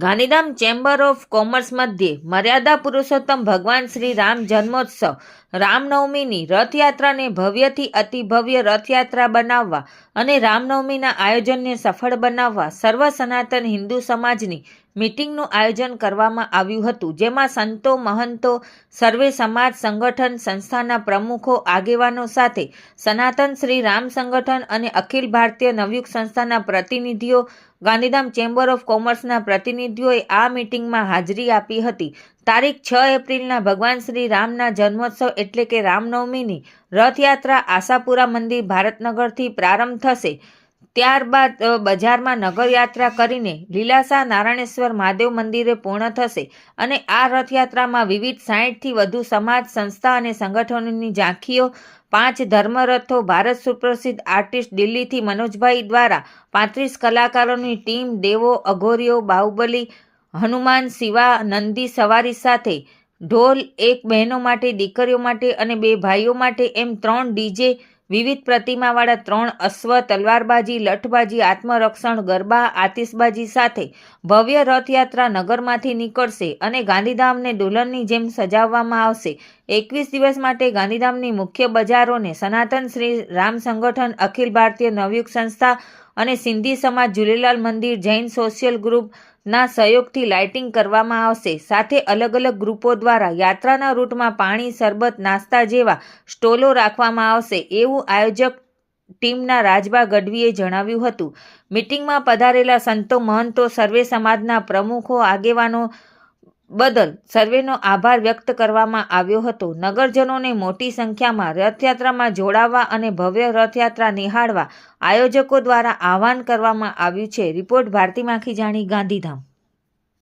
Gandhidham chamber of commerce મધ્યે મર્યાદા પુરુષોત્તમ ભગવાન શ્રી રામ જન્મોત્સવ રામનવમીની રથયાત્રાને ભવ્યથી અતિભવ્ય રથયાત્રા બનાવવા અને રામનવમીના આયોજનને સફળ બનાવવા સર્વ સનાતન હિન્દુ સમાજની મીટિંગનું આયોજન કરવામાં આવ્યું હતું, જેમાં સંતો, મહંતો, સર્વે સમાજ સંગઠન સંસ્થાના પ્રમુખો, આગેવાનો સાથે સનાતન શ્રી રામ સંગઠન અને અખિલ ભારતીય નવયુગ સંસ્થાના પ્રતિનિધિઓ, ગાંધીધામ ચેમ્બર ઓફ કોમર્સના પ્રતિનિધિઓએ આ મીટિંગમાં હાજરી આપી હતી. તારીખ 6 એપ્રિલના ભગવાન શ્રી રામના જન્મોત્સવ એટલે કે રામનવમીની રથયાત્રા આશાપુરા મંદિર ભારતનગરથી પ્રારંભ થશે. ત્યારબાદ બજારમાં નગરયાત્રા કરીને લીલાશાહ નારાયણેશ્વર મહાદેવ મંદિરે પૂર્ણ થશે અને આ રથયાત્રામાં વિવિધ 60થી વધુ સમાજ, સંસ્થા અને સંગઠનોની ઝાંખીઓ, 5 ધર્મરથો, ભારત સુપ્રસિદ્ધ આર્ટિસ્ટ દિલ્હીથી મનોજભાઈ દ્વારા 35 કલાકારોની ટીમ, દેવો, અઘોરીઓ, બાહુબલી, હનુમાન, શિવા, નંદી સવારી સાથે ઢોલ, 1 બહેનો માટે, દીકરીઓ માટે અને 2 ભાઈઓ માટે એમ 3 ડીજે, વિવિધ પ્રતિમાવાળા 3 અશ્વ, તલવારબાજી, લઠબાજી, આત્મરક્ષણ, ગરબા, આતિશબાજી સાથે ભવ્ય રથયાત્રા નગરમાંથી નીકળશે અને ગાંધીધામને દુલ્હનની જેમ સજાવવામાં આવશે. 21 દિવસ માટે ગાંધીધામની મુખ્ય બજારોને સનાતન શ્રી રામ સંગઠન, અખિલ ભારતીય નવયુગ સંસ્થા અને સિંધી સમાજ, ઝૂલેલાલ મંદિર, જૈન સોશિયલ ગ્રુપના સહયોગથી લાઇટિંગ કરવામાં આવશે. સાથે અલગ અલગ ગ્રુપો દ્વારા યાત્રાના રૂટમાં પાણી, શરબત, નાસ્તા જેવા સ્ટોલો રાખવામાં આવશે, એવું આયોજક ટીમના રાજબા ગઢવીએ જણાવ્યું હતું. મીટિંગમાં પધારેલા સંતો, મહંતો, સર્વે સમાજના પ્રમુખો, આગેવાનો બદલ સર્વેનો આભાર વ્યક્ત કરવામાં આવ્યો હતો. નગરજનોને મોટી સંખ્યામાં રથયાત્રામાં જોડાવા અને ભવ્ય રથયાત્રા નિહાળવા આયોજકો દ્વારા આહવાન કરવામાં આવ્યું છે. રિપોર્ટ ભારતી માખીજાણી, ગાંધીધામ.